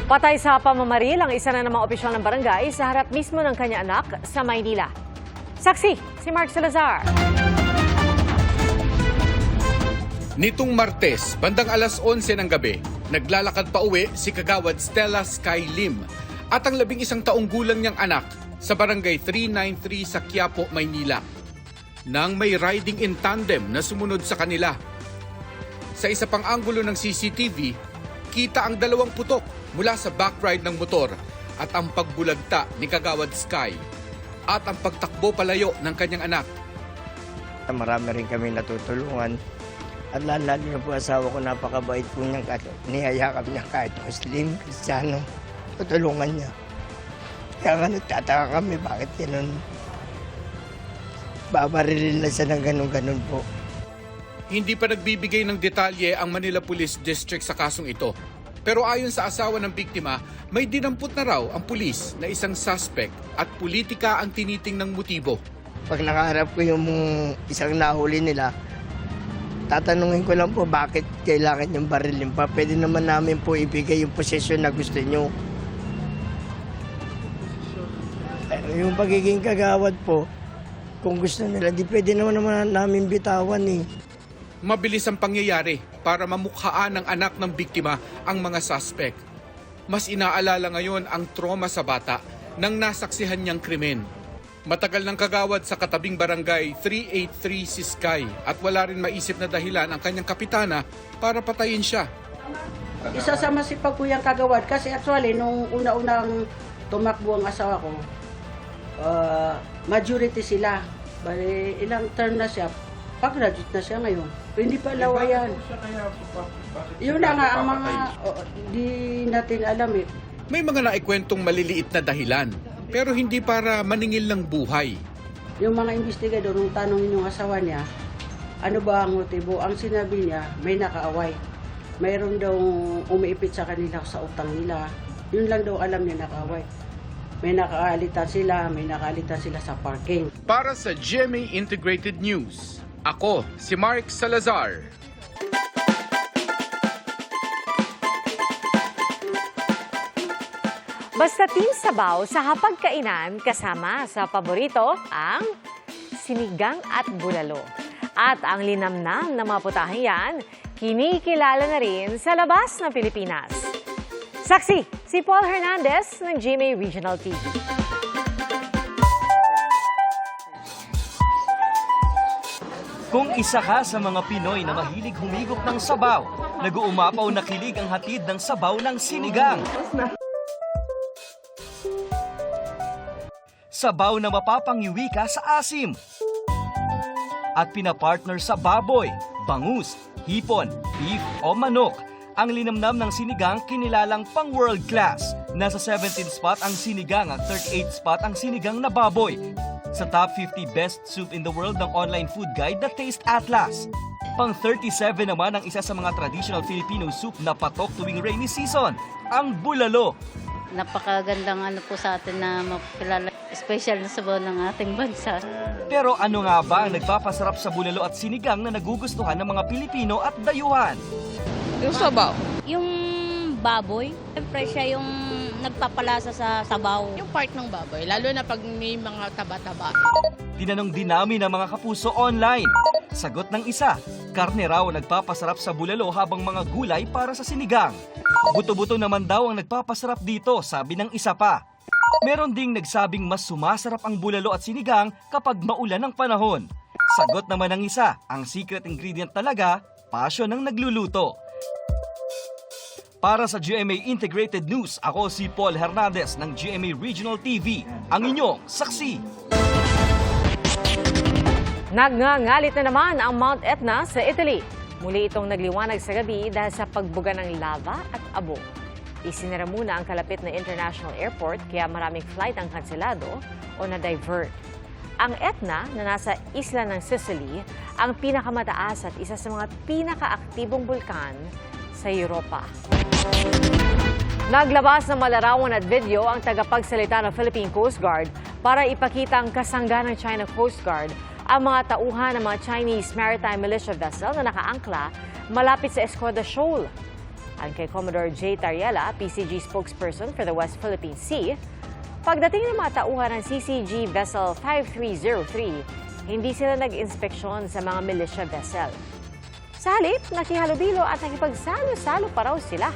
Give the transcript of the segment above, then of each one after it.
Patay sa pamamaril ang isa na namang opisyal ng barangay sa harap mismo ng kanya anak sa Maynila. Saksi, si Mark Salazar. Nitong Martes, bandang alas 11 ng gabi, naglalakad pa uwi si Kagawad Stella Sky Lim at ang 11 taong gulang niyang anak sa barangay 393 sa Quiapo, Maynila. Nang may riding in tandem na sumunod sa kanila. Sa isa pang anggulo ng CCTV, kita ang dalawang putok mula sa backride ng motor at ang pagbulagta ni Kagawad Sky at ang pagtakbo palayo ng kanyang anak. Marami rin kami natutulungan at lalo na po asawa ko, napakabait po niyang niyayakap niya kahit Muslim, Kristiyano, tutulungan niya. Kaya nga nagtataka kami bakit ganun. Babarilin na siya ng ganun-ganun po. Hindi pa nagbibigay ng detalye ang Manila Police District sa kasong ito. Pero ayon sa asawa ng biktima, may dinampot na raw ang pulis na isang suspect at politika ang tinitingnang motibo. Pag nakaharap ko yung isang nahuli nila, tatanungin ko lang po bakit kailangan yung barilin pa. Pwede naman namin po ibigay yung posisyon na gusto nyo. Yung pagiging kagawad po, kung gusto nila, di pwede naman namin bitawan eh. Mabilis ang pangyayari para mamukhaan ng anak ng biktima ang mga suspect. Mas inaalala ngayon ang trauma sa bata nang nasaksihan niyang krimen. Matagal ng kagawad sa katabing barangay 383 si Sky at wala rin maisip na dahilan ang kanyang kapitana para patayin siya. Isa sa masipag ko yung kagawad kasi actually nung una-unang tumakbo ang asawa ko, majority sila. Bale, ilang term na siya, pag-graduate na siya ngayon. Pero hindi pa lawayan. Yun na nga ang mga di natin alam eh. May mga naikwentong maliliit na dahilan pero hindi para maningil ng buhay. Yung mga investigador, nung tanongin yung asawa niya, ano ba ang motibo? Ang sinabi niya, may nakaaway. Mayroon daw umiipit sa kanila sa utang nila. Yun lang daw alam niya nakaaway. May nakalitan sila sa parking. Para sa GMA Integrated News, ako si Mark Salazar. Basta Team Sabaw sa hapagkainan kasama sa paborito ang sinigang at bulalo. At ang linamnam na mga putaheng yan, kinikilala na rin sa labas ng Pilipinas. Saksi, si Paul Hernandez ng GMA Regional TV. Kung isa ka sa mga Pinoy na mahilig humigop ng sabaw, nag-uumapaw na kilig ang hatid ng sabaw ng sinigang. Sabaw na mapapangiwi ka sa asim. At pinapartner sa baboy, bangus, hipon, beef o manok. Ang linamnam ng sinigang kinilalang pang world class. Nasa 17th spot ang sinigang at 38th spot ang sinigang na baboy. Sa top 50 best soup in the world ng online food guide The Taste Atlas. Pang 37 naman ang isa sa mga traditional Filipino soup na patok tuwing rainy season, ang bulalo. Napakagandang po sa atin na makilala, special na sabaw ng ating bansa. Pero ano nga ba ang nagpapasarap sa bulalo at sinigang na nagugustuhan ng mga Pilipino at dayuhan? Yung sabaw. Yung baboy, siyempre siya yung nagpapalasa sa sabaw. Yung part ng baboy, lalo na pag may mga taba-taba. Tinanong din namin ang mga kapuso online. Sagot ng isa, karne raw ang nagpapasarap sa bulalo habang mga gulay para sa sinigang. Buto-buto naman daw ang nagpapasarap dito, sabi ng isa pa. Meron ding nagsabing mas sumasarap ang bulalo at sinigang kapag maulan ang panahon. Sagot naman ng isa, ang secret ingredient talaga, passion ng nagluluto. Para sa GMA Integrated News, ako si Paul Hernandez ng GMA Regional TV, ang inyong saksi. Nagngangalit na naman ang Mount Etna sa Italy. Muli itong nagliwanag sa gabi dahil sa pagbuga ng lava at abo. Isinara muna ang kalapit na international airport kaya maraming flight ang kanselado o na-divert. Ang Etna na nasa isla ng Sicily ang pinakamataas at isa sa mga pinakaaktibong bulkan sa Europa. Naglabas ng malarawan at video ang tagapagsalita ng Philippine Coast Guard para ipakita ang kasangga ng China Coast Guard ang mga tauhan ng mga Chinese maritime militia vessel na nakaangkla malapit sa Escoda Shoal. Ang kay Commodore J. Tariela, PCG spokesperson for the West Philippine Sea, pagdating ng mga tauhan ng CCG Vessel 5303, hindi sila nag-inspeksyon sa mga militia vessel. Sa halip, nakihalubilo at nakipagsalo-salo pa raw sila.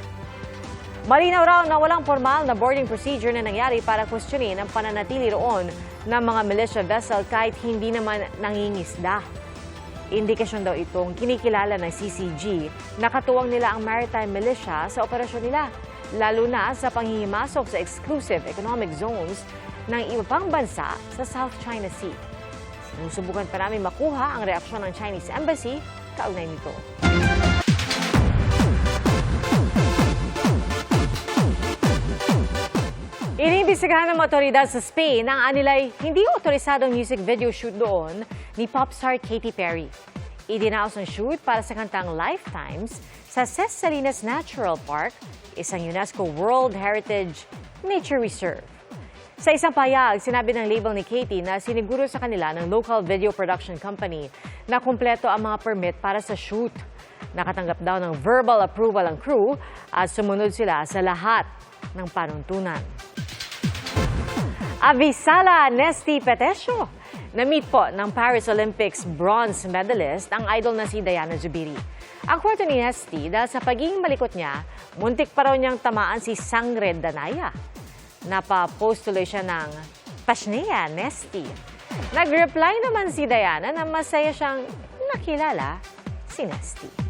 Malinaw raw na walang formal na boarding procedure na nangyari para questionin ang pananatili roon ng mga militia vessel kahit hindi naman nangingisda. Indikasyon daw itong kinikilala ng CCG na katuwang nila ang maritime militia sa operasyon nila, lalo na sa panghihimasok sa exclusive economic zones ng iba pang bansa sa South China Sea. Sinusubukan pa namin makuha ang reaksyon ng Chinese Embassy kaugnay nito. Iniimbestigahan ng mga otoridad sa Spain ang anilay hindi otorisadong music video shoot doon ni pop star Katy Perry. Idinaos ang shoot para sa kantang Lifetimes sa Ses Salinas Natural Park, isang UNESCO World Heritage Nature Reserve. Sa isang payag, sinabi ng label ni Katy na siniguro sa kanila ng local video production company na kumpleto ang mga permit para sa shoot. Nakatanggap daw ng verbal approval ang crew at sumunod sila sa lahat ng panuntunan. Avisala Nesty Petesio. Na-meet po ng Paris Olympics bronze medalist ang idol na si Diana Zubiri. Ang kwento ni Nesty dahil sa pagiging malikot niya, muntik pa raw niyang tamaan si Sangre Danaya. Napa-post tuloy siya ng Pashnea Nesty. Nag-reply naman si Diana na masaya siyang nakilala si Nesty.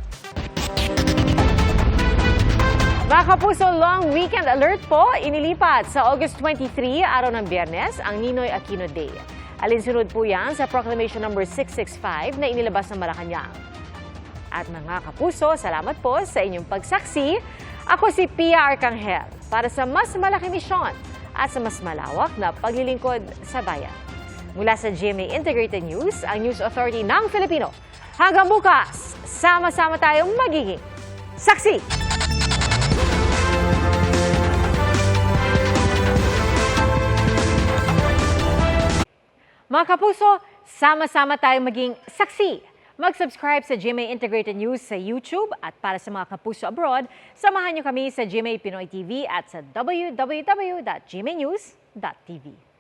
Mga kapuso, long weekend alert po inilipat sa August 23, araw ng Biyernes, ang Ninoy Aquino Day. Alinsunod po yan sa Proclamation No. 665 na inilabas ng Malacanang. At mga kapuso, salamat po sa inyong pagsaksi. Ako si Pia Arcangel para sa mas malaki misyon at sa mas malawak na paglilingkod sa bayan. Mula sa GMA Integrated News, ang News Authority ng Filipino. Hanggang bukas, sama-sama tayong magiging saksi! Mga kapuso, sama-sama tayong maging saksi. Mag-subscribe sa GMA Integrated News sa YouTube at para sa mga kapuso abroad, samahan niyo kami sa GMA Pinoy TV at sa www.gmanews.tv.